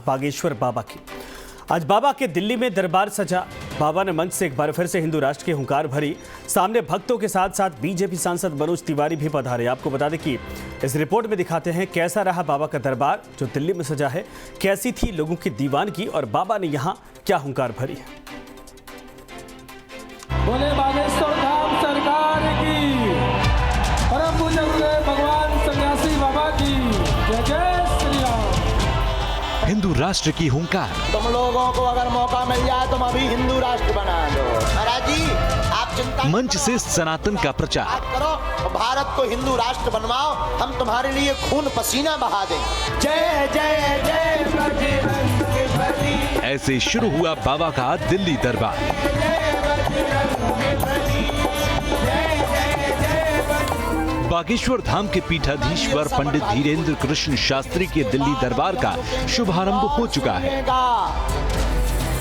बागेश्वर बाबा की। आज बाबा के दिल्ली में दरबार सजा। बाबा ने मंच से एक बार फिर से हिंदू राष्ट्र की हुंकार भरी। सामने भक्तों के साथ साथ बीजेपी सांसद मनोज तिवारी भी पधारे। आपको बता दें कि इस रिपोर्ट में दिखाते हैं कैसा रहा बाबा का दरबार जो दिल्ली में सजा है, कैसी थी लोगों की दीवानगी और बाबा ने यहाँ क्या हुंकार भरी है। बोले बागेश्वर धाम सरकार की, परम पूज्य गुरुदेव भगवान सन्यासी बाबा की जय जय श्री राम। हिंदू राष्ट्र की हुंकार। तुम लोगों को अगर मौका मिल जाए तुम अभी हिंदू राष्ट्र बना दो। महाराज जी आप चिंता मंच से सनातन का प्रचार करो, भारत को हिंदू राष्ट्र बनवाओ, हम तुम्हारे लिए खून पसीना बहा दें। जय जय जय बजरंग बली। ऐसे शुरू हुआ बाबा का दिल्ली दरबार। बागेश्वर धाम के पीठाधीश्वर पंडित धीरेन्द्र कृष्ण शास्त्री के दिल्ली दरबार का शुभारंभ हो चुका है।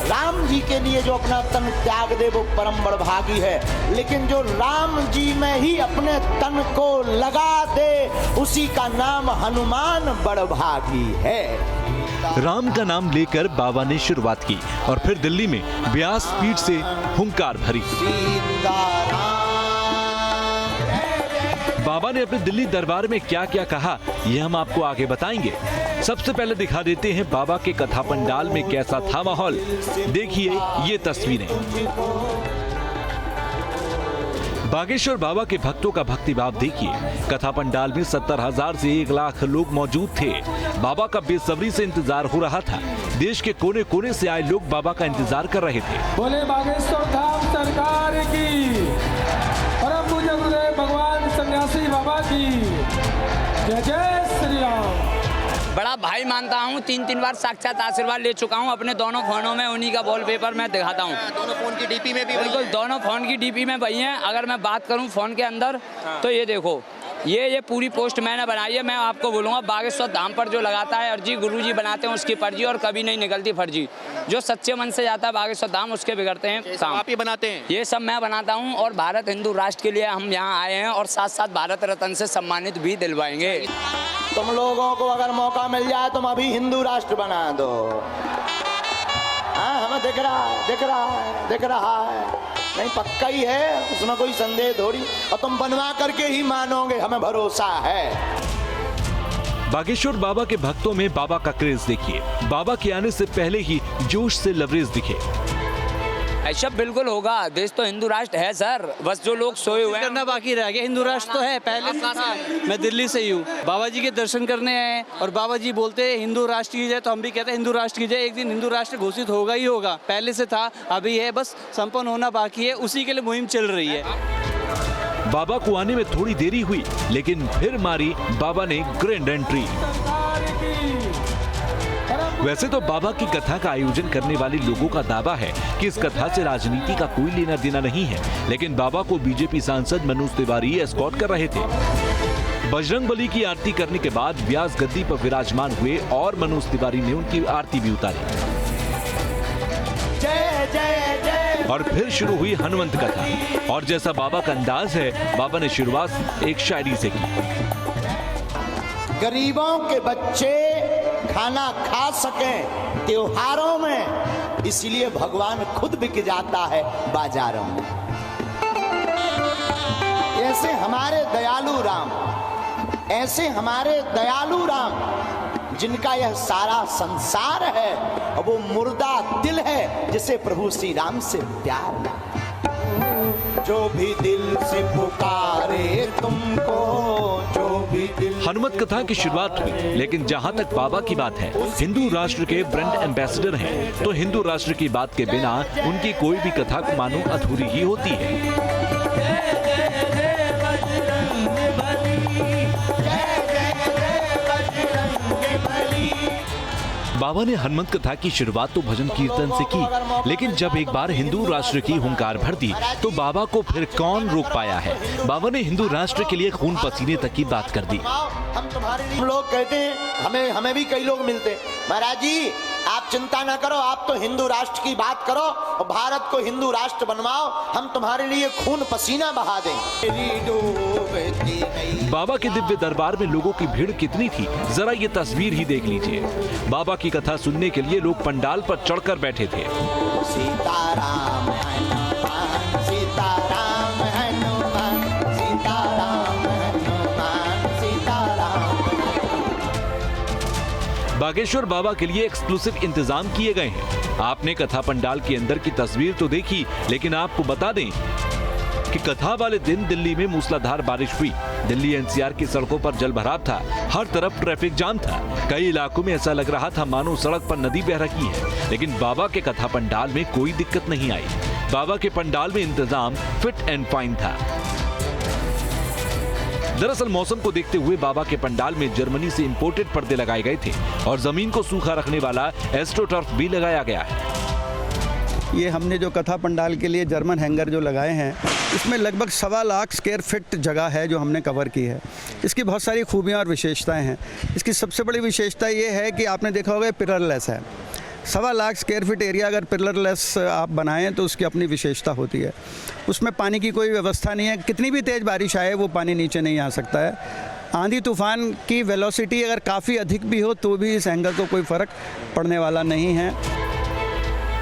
राम जी के लिए जो अपना तन त्याग दे वो परम बड़भागी है, लेकिन जो राम जी में ही अपने तन को लगा दे उसी का नाम हनुमान बड़भागी है। राम का नाम लेकर बाबा ने शुरुआत की और फिर दिल्ली में व्यास पीठ से हुंकार भरी। बाबा ने अपने दिल्ली दरबार में क्या क्या कहा ये हम आपको आगे बताएंगे। सबसे पहले दिखा देते हैं बाबा के कथा पंडाल में कैसा था माहौल। देखिए ये तस्वीरें। बागेश्वर बाबा के भक्तों का भक्तिभाव देखिए। कथा पंडाल में 70,000 से 1 लाख लोग मौजूद थे। बाबा का बेसब्री से इंतजार हो रहा था। देश के कोने कोने से आए लोग बाबा का इंतजार कर रहे थे। बोले बागेश्वर धाम सरकार की, परम पूज्य गुरुदेव भगवान सन्यासी बाबा की जय जय श्री राम। बड़ा भाई मानता हूँ, 3 बार साक्षात आशीर्वाद ले चुका हूँ। अपने दोनों फोनों में उन्हीं का वॉलपेपर मैं दिखाता हूँ। दोनों फोन की डीपी में भी बिल्कुल दोनों फोन की डीपी में वही हैं। अगर मैं बात करूँ फोन के अंदर तो ये देखो, ये पूरी पोस्ट मैंने बनाई है। मैं आपको बोलूँगा बागेश्वर धाम पर जो लगाता है अर्जी गुरुजी बनाते हैं उसकी फर्जी और कभी नहीं निकलती फर्जी। जो सच्चे मन से जाता है बागेश्वर धाम उसके बिगड़ते हैं काम। आप ही बनाते हैं? ये सब मैं बनाता हूँ और भारत हिंदू राष्ट्र के लिए हम यहाँ आए हैं और साथ साथ भारत रत्न से सम्मानित भी दिलवाएंगे। तुम लोगों को अगर मौका मिल जाए तुम अभी हिंदू राष्ट्र बना दो। हाँ हमें दिख रहा है नहीं पक्का ही है, उसमें कोई संदेह थोड़ी, और तुम बनवा करके ही मानोगे, हमें भरोसा है। बागेश्वर बाबा के भक्तों में बाबा का क्रेज देखिए। बाबा के आने से पहले ही जोश से लबरेज दिखे। ऐसा बिल्कुल होगा। देश तो हिंदू राष्ट्र है सर, बस जो लोग सोए हुए हैं करना बाकी रह गया। हिंदू राष्ट्र तो है पहले से था। मैं दिल्ली से ही हूँ। बाबा जी के दर्शन करने आए और बाबा जी बोलते हैं हिंदू राष्ट्र की जय, तो हम भी कहते हैं हिंदू राष्ट्र की जय। एक दिन हिंदू राष्ट्र घोषित होगा ही होगा, पहले से था, अभी है, बस संपन्न होना बाकी है। उसी के लिए मुहिम चल रही है। बाबा को आने में थोड़ी देरी हुई लेकिन फिर मारी बाबा ने ग्रैंड एंट्री। वैसे तो बाबा की कथा का आयोजन करने वाले लोगों का दावा है कि इस कथा से राजनीति का कोई लेना देना नहीं है, लेकिन बाबा को बीजेपी सांसद मनोज तिवारी एस्कॉर्ट कर रहे थे। बजरंगबली की आरती करने के बाद व्यास गद्दी पर विराजमान हुए और मनोज तिवारी ने उनकी आरती भी उतारी। जय जय जय। और फिर शुरू हुई हनुमंत कथा और जैसा बाबा का अंदाज है बाबा ने शुरुआत एक शायरी से की। गरीबों के बच्चे खाना खा सकें त्योहारों में, इसलिए भगवान खुद बिक जाता है बाजारों में। ऐसे हमारे दयालु राम जिनका यह सारा संसार है, वो मुर्दा दिल है जिसे प्रभु श्री राम से प्यार है। जो भी दिल से पुकारे तुमको, जो भी दिल। हनुमत कथा की शुरुआत हुई, लेकिन जहां तक बाबा की बात है, हिंदू राष्ट्र के ब्रांड एम्बेसडर हैं, तो हिंदू राष्ट्र की बात के बिना उनकी कोई भी कथा को मानो अधूरी ही होती है। बाबा ने हनुमत कथा की शुरुआत तो भजन कीर्तन से की, लेकिन जब एक बार हिंदू राष्ट्र की हुंकार भर दी तो बाबा को फिर कौन रोक पाया है। बाबा ने हिंदू राष्ट्र के लिए खून पसीने तक की बात कर दी। हम लोग कहते हैं, हमें भी कई लोग मिलते हैं, महाराज जी आप चिंता ना करो, आप तो हिंदू राष्ट्र की बात करो और भारत को हिंदू राष्ट्र बनवाओ, हम तुम्हारे लिए खून पसीना बहा देंगे। बाबा के दिव्य दरबार में लोगों की भीड़ कितनी थी, जरा ये तस्वीर ही देख लीजिए। बाबा की कथा सुनने के लिए लोग पंडाल पर चढ़कर बैठे थे। सीताराम हनुमान, सीताराम हनुमान, सीताराम हनुमान, सीताराम। बागेश्वर बाबा के लिए एक्सक्लूसिव इंतजाम किए गए हैं। आपने कथा पंडाल के अंदर की तस्वीर तो देखी, लेकिन आपको बता दें कि कथा वाले दिन दिल्ली में मूसलाधार बारिश हुई। दिल्ली एनसीआर की सड़कों पर जलभराव था, हर तरफ ट्रैफिक जाम था। कई इलाकों में ऐसा लग रहा था मानो सड़क पर नदी बह रही है। लेकिन बाबा के कथा पंडाल में कोई दिक्कत नहीं आई। बाबा के पंडाल में इंतजाम फिट एंड फाइन था। दरअसल मौसम को देखते हुए बाबा के पंडाल में जर्मनी से इंपोर्टेड पर्दे लगाए गए थे और जमीन को सूखा रखने वाला एस्ट्रोटर्फ भी लगाया गया है। ये हमने जो कथा पंडाल के लिए जर्मन हैंगर जो लगाए हैं, इसमें लगभग 1.25 लाख स्क्वायर फीट जगह है जो हमने कवर की है। इसकी बहुत सारी खूबियाँ और विशेषताएं हैं। इसकी सबसे बड़ी विशेषता ये है कि आपने देखा होगा पिलरलेस है। 1.25 लाख स्क्वायर फीट एरिया अगर पिलरलेस आप बनाएं तो उसकी अपनी विशेषता होती है। उसमें पानी की कोई व्यवस्था नहीं है, कितनी भी तेज़ बारिश आए वो पानी नीचे नहीं आ सकता है। आंधी तूफान की वेलोसिटी अगर काफ़ी अधिक भी हो तो भी इस हैंगर को कोई फ़र्क पड़ने वाला नहीं है।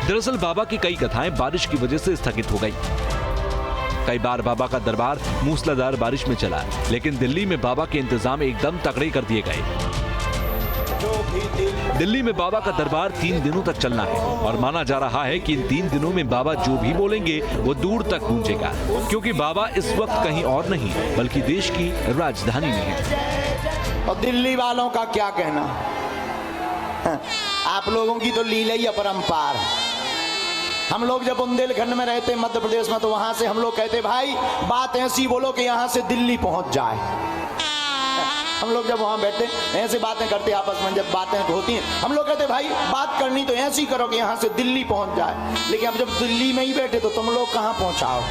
दरअसल बाबा की कई कथाएं बारिश की वजह से स्थगित हो गई। कई बार बाबा का दरबार मूसलाधार बारिश में चला, लेकिन दिल्ली में बाबा के इंतजाम एकदम तगड़े कर दिए गए। दिल्ली में बाबा का दरबार 3 दिनों तक चलना है और माना जा रहा है कि इन 3 दिनों में बाबा जो भी बोलेंगे वो दूर तक गूंजेगा, क्योंकि बाबा इस वक्त कहीं और नहीं बल्कि देश की राजधानी में है। और दिल्ली वालों का क्या कहना, आप लोगों की तो लीला ही अपरंपार है। हम लोग जब बुंदेलखंड में रहते मध्य प्रदेश में, तो वहां से हम लोग कहते भाई बात ऐसी बोलो कि यहां से दिल्ली पहुंच जाए। हम लोग जब वहां बैठते ऐसे बातें करते आपस में, जब बातें होती हैं हम लोग कहते भाई बात करनी तो ऐसी करो कि यहां से दिल्ली पहुंच जाए। लेकिन अब जब दिल्ली में ही बैठे तो तुम लोग कहां पहुंचाओ।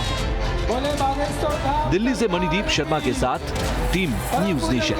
बोले बागेश्वर धाम दिल्ली से मणिदीप शर्मा के साथ टीम न्यूज़ नेशन।